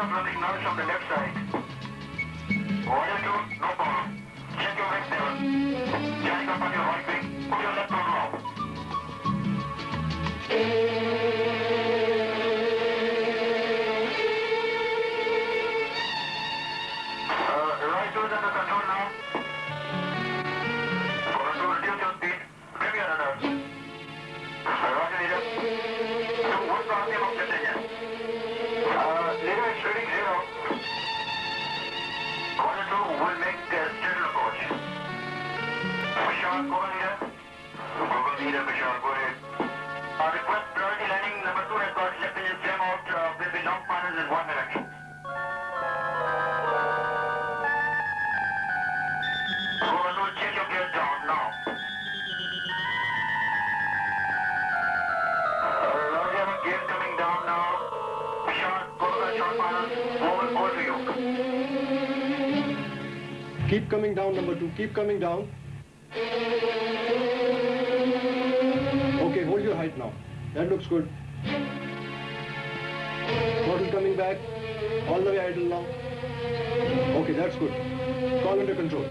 was running north from the left side. Order 2, no problem. Check your right level. Jack up on your right wing. Put your left throttle off. Right two is under control now. Order 2, reduce your speed. Trim your rudders. Roger, leader. So, what's the RPM of jet engine? Leader, it's reading 0. Order 2 will make a steady approach. Vishal, go on, leader. Go on, leader, Vishal, go ahead. Request priority landing number 2 has got left engine flame out. Will be long finals in 1 minute. Order 2, check your gears down now. Roger, gears coming down now. Vishal, go to the short finals. Over to you. Keep coming down, number 2. Keep coming down. Okay, hold your height now. That looks good. Throttle coming back. All the way idle now. Okay, that's good. Call under control.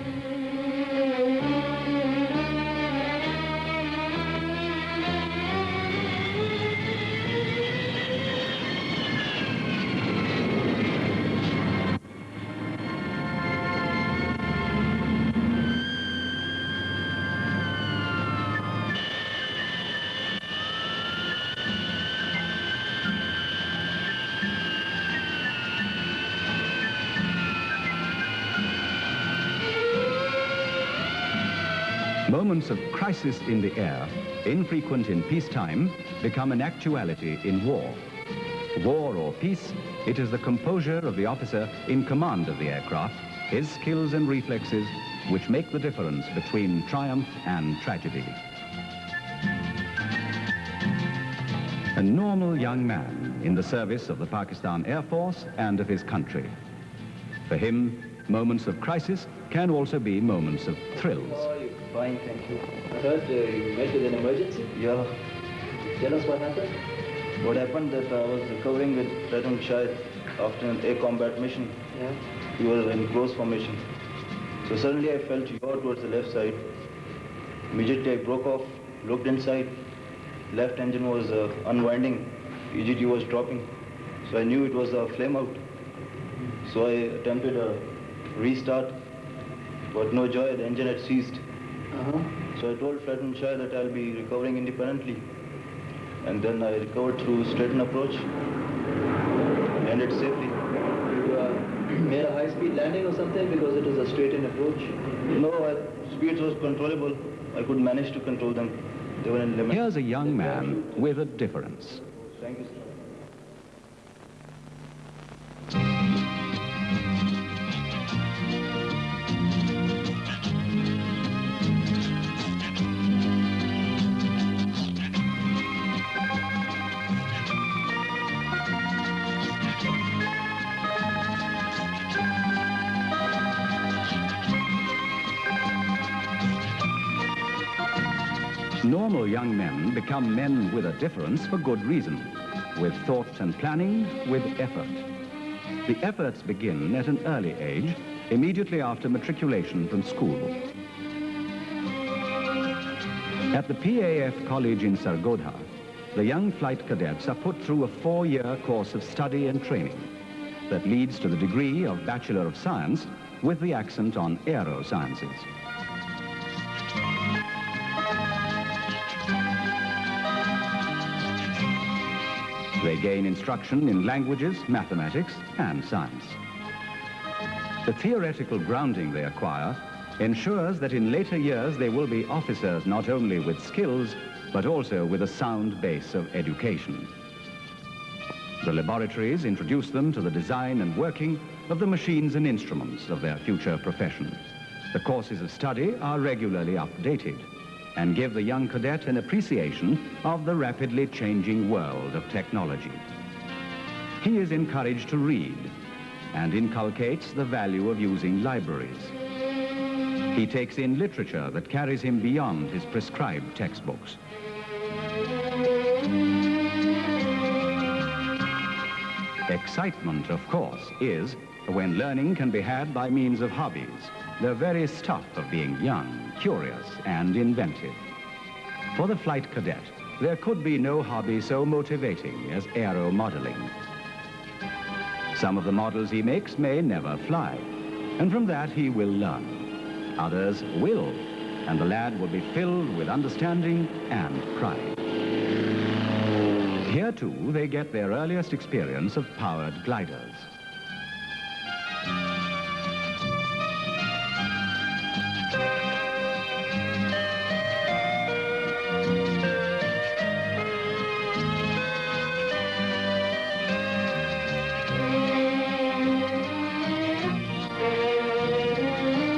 Moments of crisis in the air, infrequent in peacetime, become an actuality in war. War or peace, it is the composure of the officer in command of the aircraft, his skills and reflexes, which make the difference between triumph and tragedy. A normal young man in the service of the Pakistan Air Force and of his country. For him, moments of crisis can also be moments of thrills. Fine, thank you. I heard you met with an emergency? Yeah. Tell us what happened. What happened that I was recovering with Lieutenant Shahid after an air combat mission. Yeah. We were in close formation. So suddenly I felt yaw towards the left side. Immediately I broke off, looked inside. Left engine was unwinding. EGT was dropping. So I knew it was a flame out. So I attempted a restart, but no joy, the engine had ceased. So I told Lieutenant Shah that I'll be recovering independently. And then I recovered through straighten approach, landed safely. You made a high-speed landing or something because it was a straighten approach? No, speeds was controllable. I could manage to control them. They were in limit. Here's a young man with a difference. Thank you, sir. Normal young men become men with a difference for good reason, with thought and planning, with effort. The efforts begin at an early age, immediately after matriculation from school. At the PAF College in Sargodha, the young flight cadets are put through a 4-year course of study and training that leads to the degree of Bachelor of Science with the accent on aerosciences. They gain instruction in languages, mathematics, and science. The theoretical grounding they acquire ensures that in later years they will be officers not only with skills, but also with a sound base of education. The laboratories introduce them to the design and working of the machines and instruments of their future profession. The courses of study are regularly updated and give the young cadet an appreciation of the rapidly changing world of technology. He is encouraged to read and inculcates the value of using libraries. He takes in literature that carries him beyond his prescribed textbooks. Excitement, of course, is when learning can be had by means of hobbies, the very stuff of being young, curious, and inventive. For the flight cadet, there could be no hobby so motivating as aero modeling. Some of the models he makes may never fly, and from that he will learn. Others will, and the lad will be filled with understanding and pride. Here, too, they get their earliest experience of powered gliders.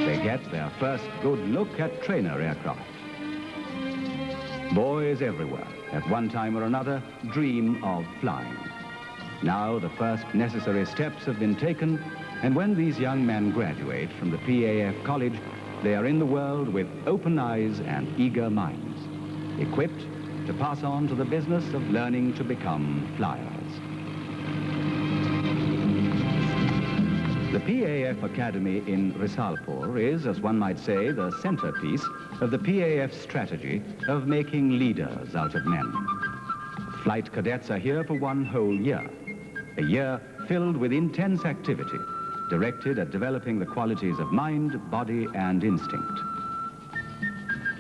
They get their first good look at trainer aircraft. Boys everywhere, at one time or another, dream of flying. Now the first necessary steps have been taken, and when these young men graduate from the PAF college, they are in the world with open eyes and eager minds, equipped to pass on to the business of learning to become flyers. The PAF Academy in Risalpur is, as one might say, the centerpiece of the PAF strategy of making leaders out of men. Flight cadets are here for one whole year, a year filled with intense activity, directed at developing the qualities of mind, body, and instinct.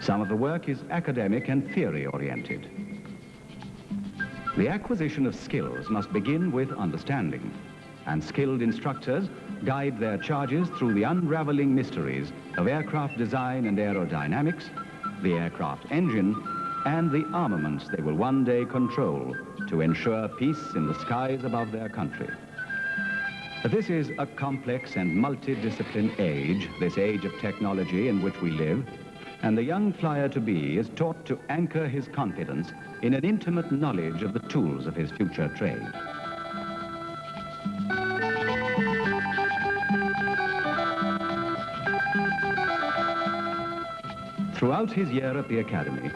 Some of the work is academic and theory-oriented. The acquisition of skills must begin with understanding, and skilled instructors guide their charges through the unraveling mysteries of aircraft design and aerodynamics, the aircraft engine, and the armaments they will one day control to ensure peace in the skies above their country. But this is a complex and multidisciplined age, this age of technology in which we live, and the young flyer-to-be is taught to anchor his confidence in an intimate knowledge of the tools of his future trade. Throughout his year at the academy,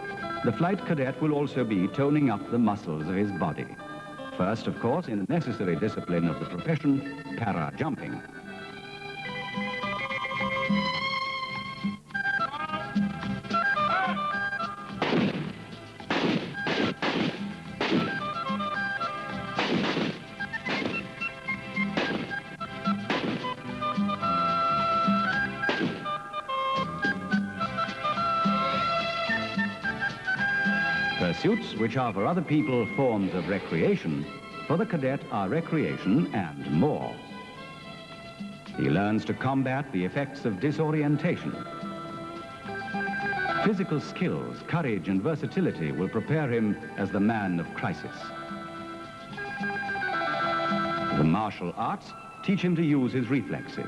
the flight cadet will also be toning up the muscles of his body. First, of course, in the necessary discipline of the profession, para-jumping. Pursuits which are for other people forms of recreation, for the cadet are recreation and more. He learns to combat the effects of disorientation. Physical skills, courage, and versatility will prepare him as the man of crisis. The martial arts teach him to use his reflexes.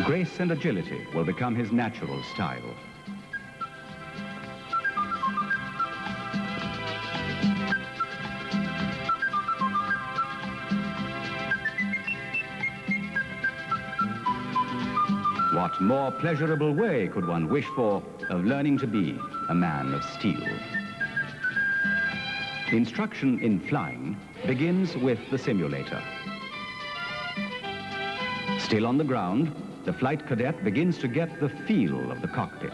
Grace and agility will become his natural style. What more pleasurable way could one wish for of learning to be a man of steel? Instruction in flying begins with the simulator. Still on the ground, the flight cadet begins to get the feel of the cockpit.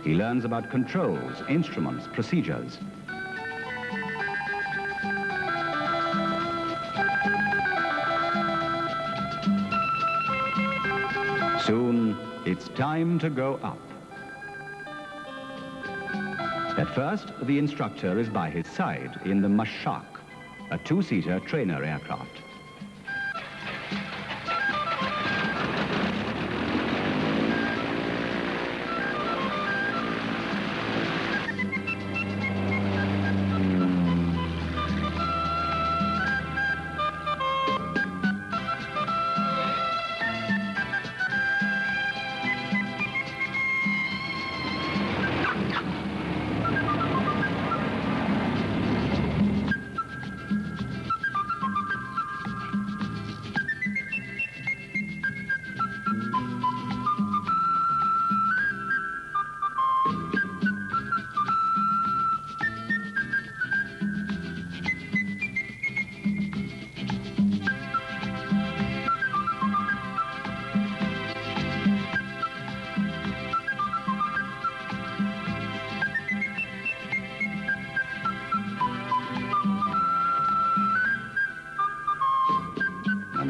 He learns about controls, instruments, procedures. Soon, it's time to go up. At first, the instructor is by his side in the Mashak, a two-seater trainer aircraft.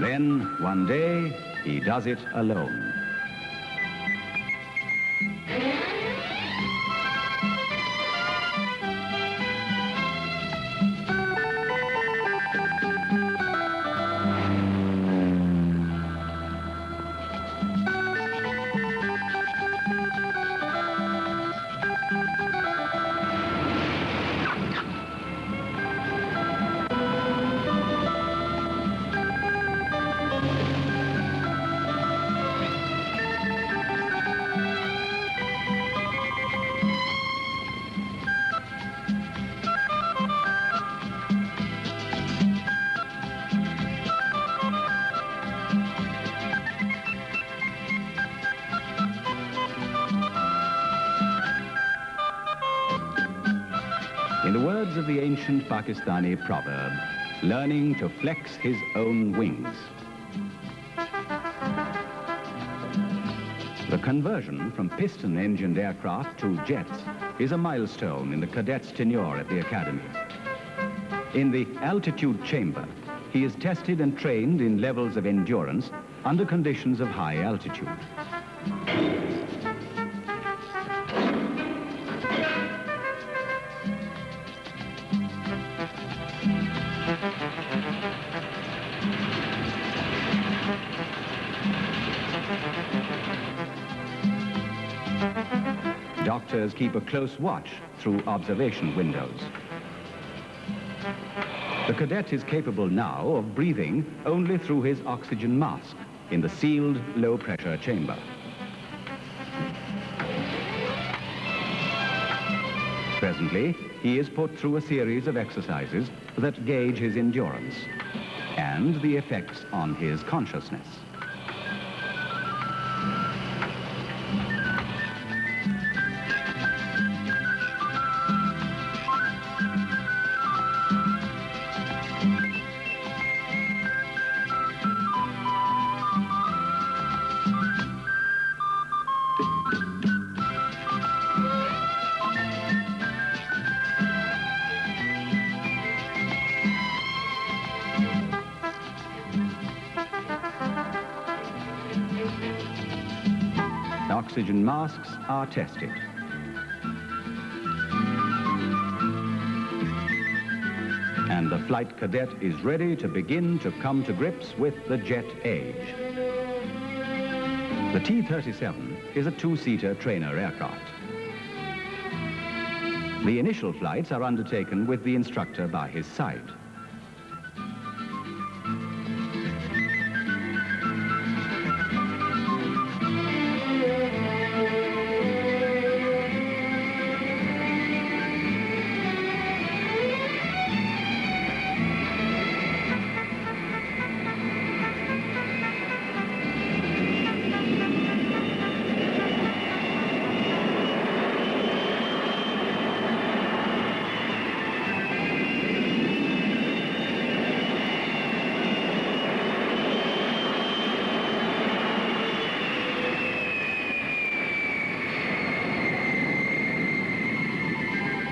then, one day, he does it alone. In the words of the ancient Pakistani proverb, learning to flex his own wings. The conversion from piston-engined aircraft to jets is a milestone in the cadet's tenure at the academy. In the altitude chamber, he is tested and trained in levels of endurance under conditions of high altitude. Doctors keep a close watch through observation windows. The cadet is capable now of breathing only through his oxygen mask in the sealed low-pressure chamber. Presently, he is put through a series of exercises that gauge his endurance and the effects on his consciousness. Oxygen masks are tested. And the flight cadet is ready to begin to come to grips with the jet age. The T-37 is a two-seater trainer aircraft. The initial flights are undertaken with the instructor by his side.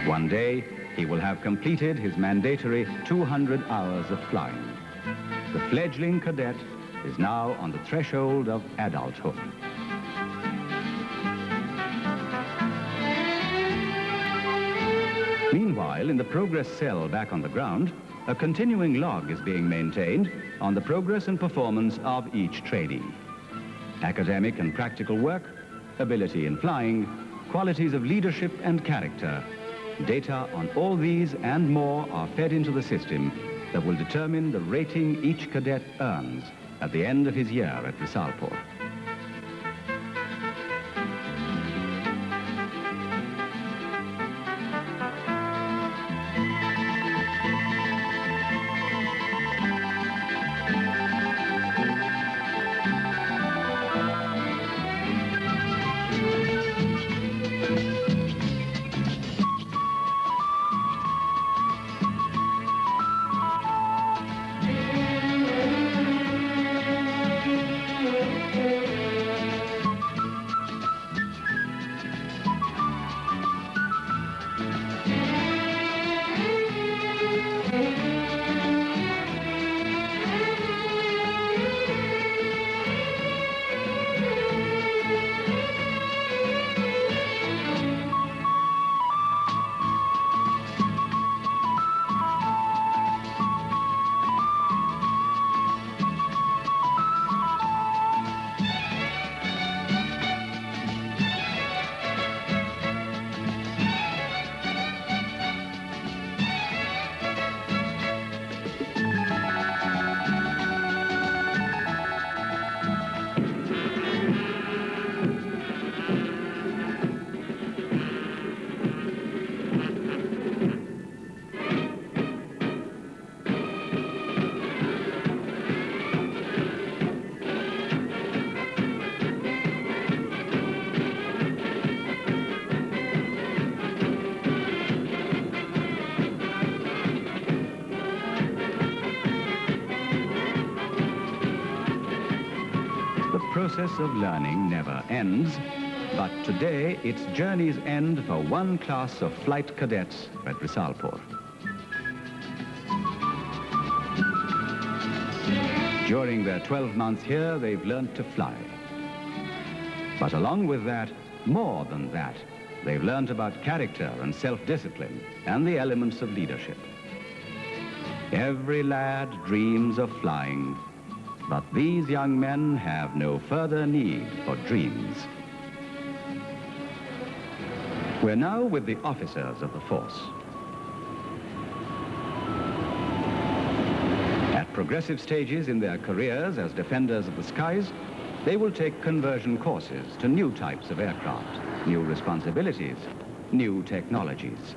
One day, he will have completed his mandatory 200 hours of flying. The fledgling cadet is now on the threshold of adulthood. Meanwhile, in the progress cell back on the ground, a continuing log is being maintained on the progress and performance of each trainee. Academic and practical work, ability in flying, qualities of leadership and character. Data on all these and more are fed into the system that will determine the rating each cadet earns at the end of his year at Visalpur. process of learning never ends, but today its journeys end for one class of flight cadets at Risalpur. During their 12 months here, they've learned to fly. But along with that, more than that, they've learned about character and self-discipline and the elements of leadership. Every lad dreams of flying, but these young men have no further need for dreams. We're now with the officers of the force. At progressive stages in their careers as defenders of the skies, they will take conversion courses to new types of aircraft, new responsibilities, new technologies.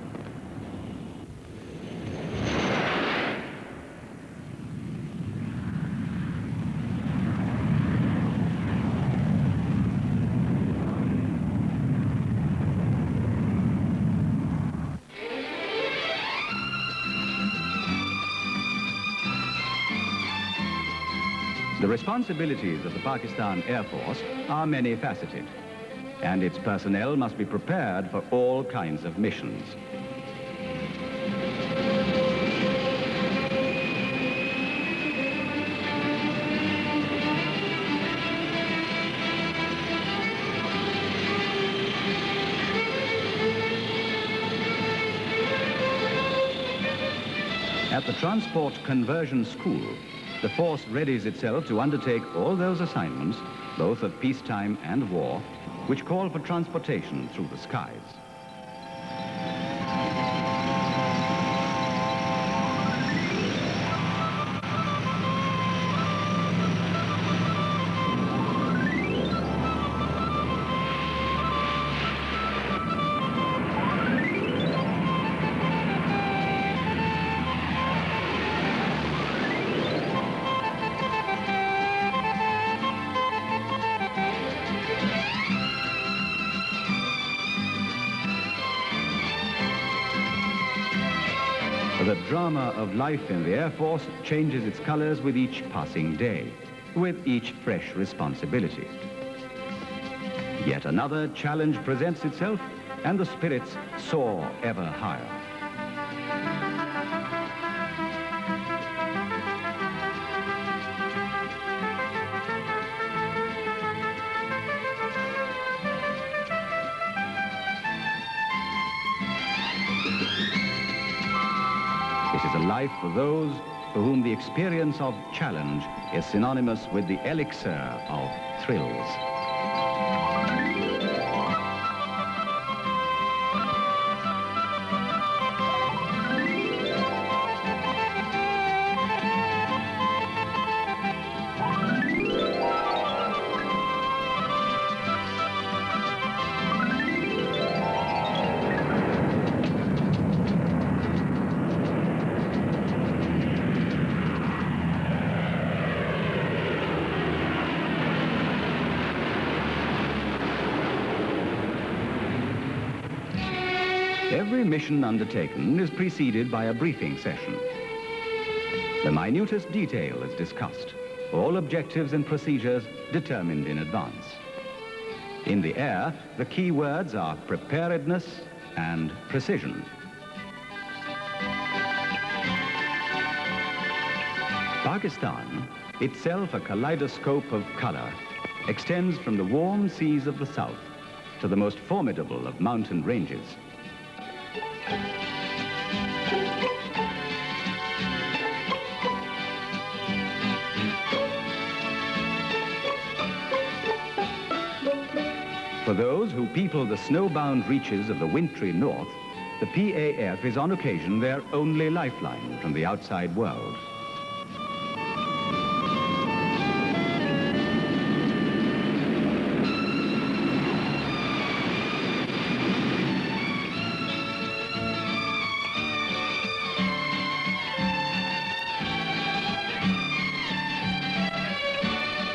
The responsibilities of the Pakistan Air Force are many-faceted, and its personnel must be prepared for all kinds of missions. At the Transport Conversion School, the force readies itself to undertake all those assignments, both of peacetime and war, which call for transportation through the skies. The drama of life in the Air Force changes its colors with each passing day, with each fresh responsibility. Yet another challenge presents itself, and the spirits soar ever higher. It is a life for those for whom the experience of challenge is synonymous with the elixir of thrills. Every mission undertaken is preceded by a briefing session. The minutest detail is discussed, all objectives and procedures determined in advance. In the air, the key words are preparedness and precision. Pakistan, itself a kaleidoscope of color, extends from the warm seas of the south to the most formidable of mountain ranges. For those who people the snowbound reaches of the wintry north, the PAF is on occasion their only lifeline from the outside world.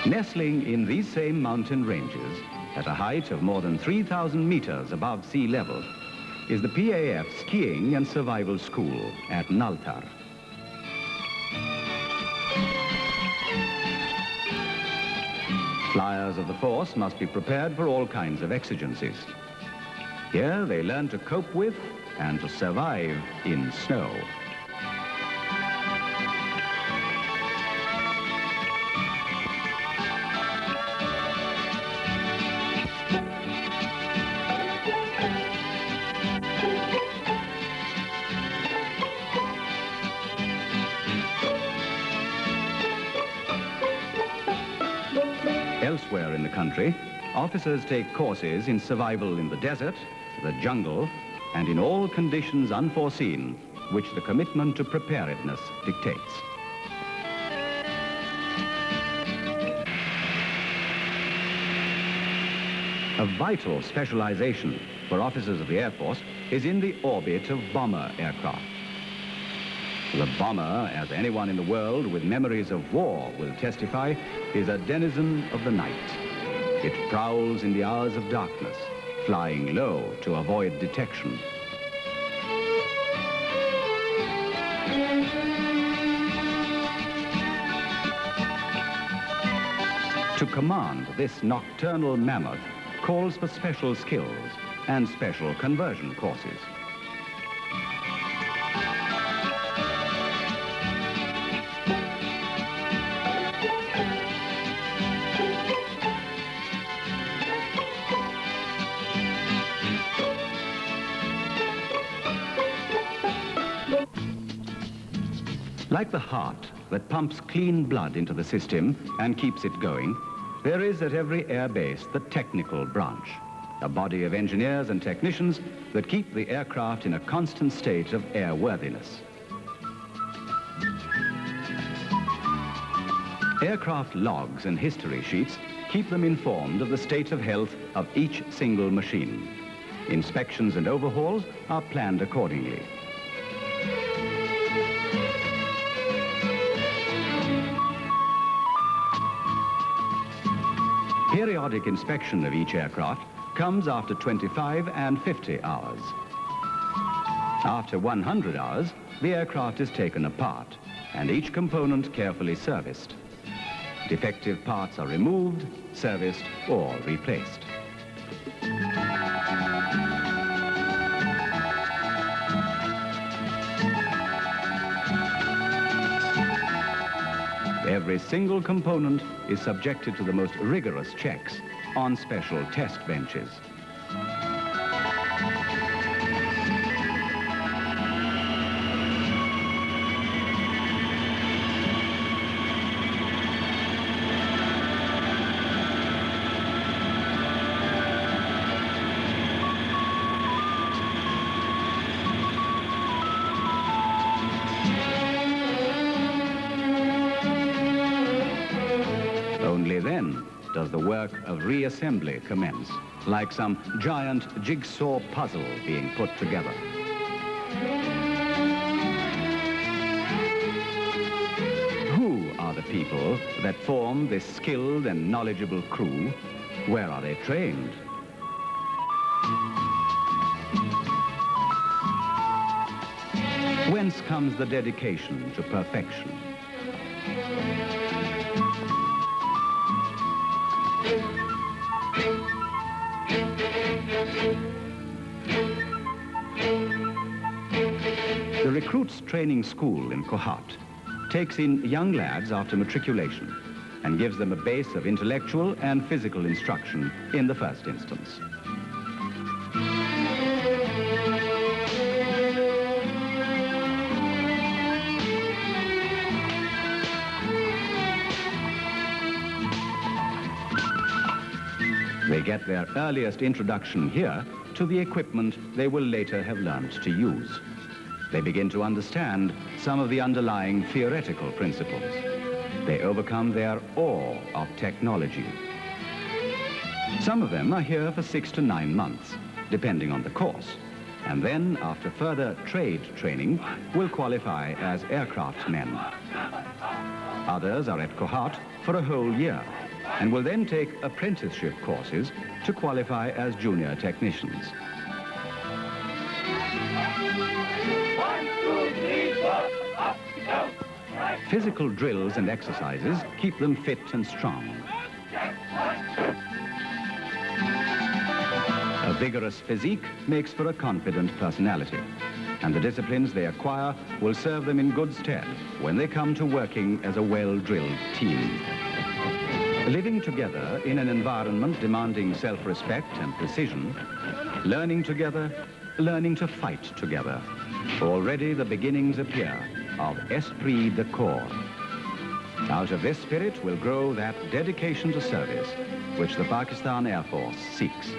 Nestling in these same mountain ranges, at a height of more than 3,000 meters above sea level, is the PAF Skiing and Survival School at Naltar. Flyers members of the force must be prepared for all kinds of exigencies. Here they learn to cope with and to survive in snow. Elsewhere in the country, officers take courses in survival in the desert, the jungle, and in all conditions unforeseen, which the commitment to preparedness dictates. A vital specialization for officers of the Air Force is in the orbit of bomber aircraft. The bomber, as anyone in the world with memories of war will testify, is a denizen of the night. It prowls in the hours of darkness, flying low to avoid detection. To command this nocturnal mammoth calls for special skills and special conversion courses. Like the heart that pumps clean blood into the system and keeps it going, there is at every air base the technical branch, a body of engineers and technicians that keep the aircraft in a constant state of airworthiness. Aircraft logs and history sheets keep them informed of the state of health of each single machine. Inspections and overhauls are planned accordingly. Periodic inspection of each aircraft comes after 25 and 50 hours. After 100 hours, the aircraft is taken apart and each component carefully serviced. Defective parts are removed, serviced, or replaced. Every single component is subjected to the most rigorous checks on special test benches. Only then does the work of reassembly commence, like some giant jigsaw puzzle being put together. Who are the people that form this skilled and knowledgeable crew? Where are they trained? Whence comes the dedication to perfection? The Recruits Training School in Kohat takes in young lads after matriculation and gives them a base of intellectual and physical instruction in the first instance. They get their earliest introduction here to the equipment they will later have learned to use. They begin to understand some of the underlying theoretical principles. They overcome their awe of technology. Some of them are here for 6 to 9 months, depending on the course, and then, after further trade training, will qualify as aircraftsmen. Others are at Kohat for a whole year, and will then take apprenticeship courses to qualify as junior technicians. 1, 2, 3, 4, up, down, right. Physical drills and exercises keep them fit and strong. Down. A vigorous physique makes for a confident personality, and the disciplines they acquire will serve them in good stead when they come to working as a well-drilled team. Living together in an environment demanding self-respect and precision, learning together, learning to fight together. Already the beginnings appear of esprit de corps. Out of this spirit will grow that dedication to service which the Pakistan Air Force seeks.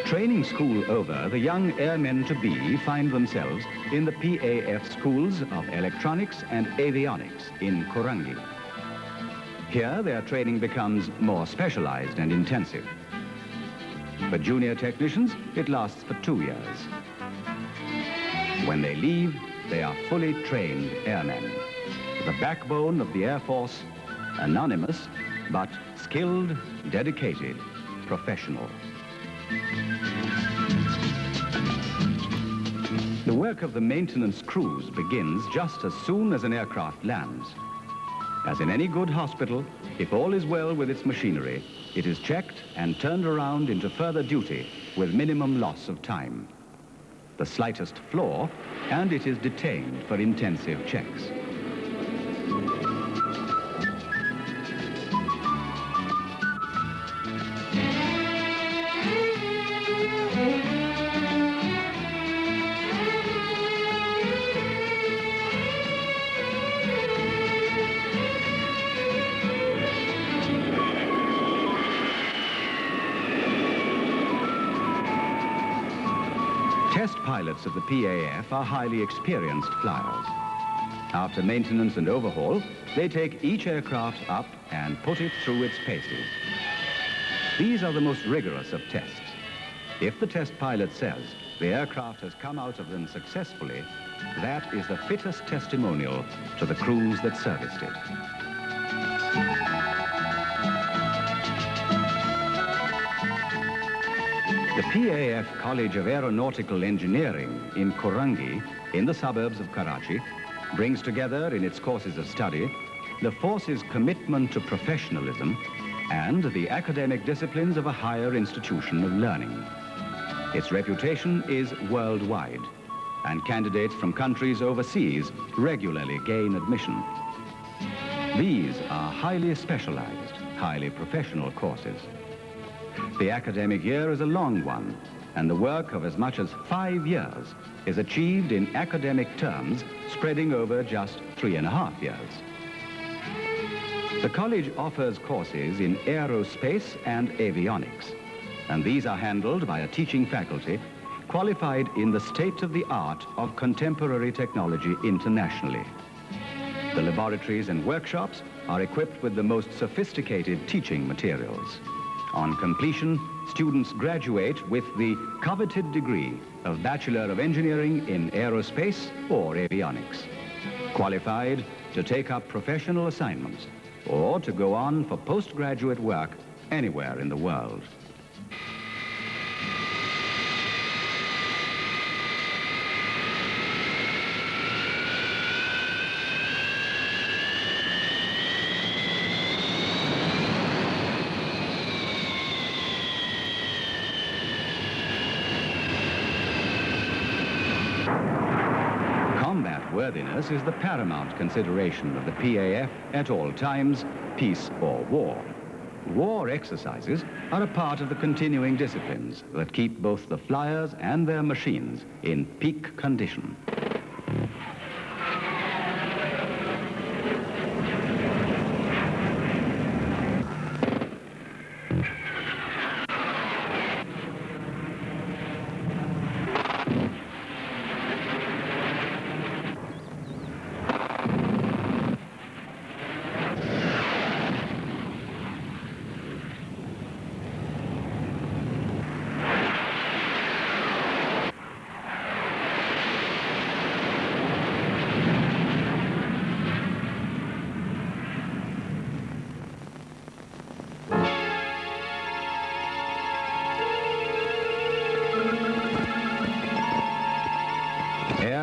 Training school over, the young airmen-to-be find themselves in the PAF schools of electronics and avionics in Korangi. Here, their training becomes more specialized and intensive. For junior technicians, it lasts for 2 years. When they leave, they are fully trained airmen. The backbone of the Air Force, anonymous, but skilled, dedicated, professional. The work of the maintenance crews begins just as soon as an aircraft lands. As in any good hospital, if all is well with its machinery, it is checked and turned around into further duty with minimum loss of time. The slightest flaw, and it is detained for intensive checks. Test pilots of the PAF are highly experienced flyers. After maintenance and overhaul, they take each aircraft up and put it through its paces. These are the most rigorous of tests. If the test pilot says the aircraft has come out of them successfully, that is the fittest testimonial to the crews that serviced it. The PAF College of Aeronautical Engineering in Korangi, in the suburbs of Karachi, brings together in its courses of study the force's commitment to professionalism and the academic disciplines of a higher institution of learning. Its reputation is worldwide, and candidates from countries overseas regularly gain admission. These are highly specialized, highly professional courses. The academic year is a long one, and the work of as much as 5 years is achieved in academic terms spreading over just 3.5 years. The college offers courses in aerospace and avionics, and these are handled by a teaching faculty qualified in the state-of-the-art of contemporary technology internationally. The laboratories and workshops are equipped with the most sophisticated teaching materials. On completion, students graduate with the coveted degree of Bachelor of Engineering in Aerospace or Avionics, qualified to take up professional assignments or to go on for postgraduate work anywhere in the world. Worthiness is the paramount consideration of the PAF at all times, peace or war. War exercises are a part of the continuing disciplines that keep both the flyers and their machines in peak condition.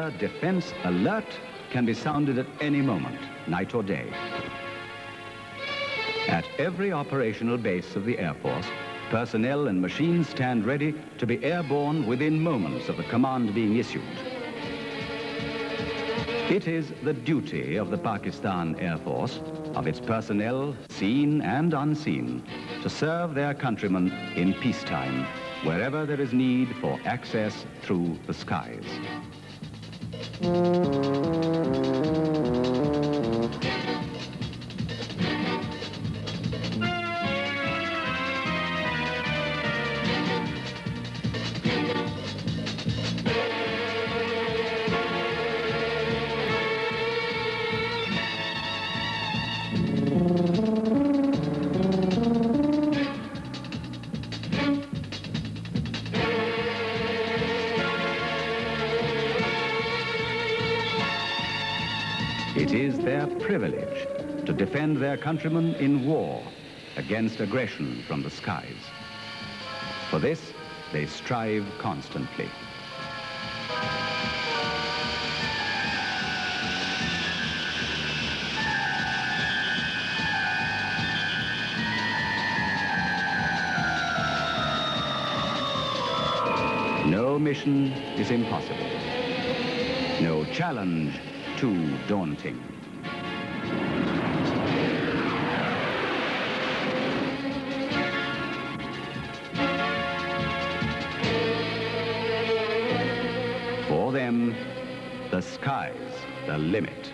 clear defense alert can be sounded at any moment, night or day. At every operational base of the Air Force, personnel and machines stand ready to be airborne within moments of the command being issued. It is the duty of the Pakistan Air Force, of its personnel, seen and unseen, to serve their countrymen in peacetime, wherever there is need for access through the skies. It is their privilege to defend their countrymen in war against aggression from the skies. For this, they strive constantly. No mission is impossible. No challenge too daunting. For them, the sky's the limit.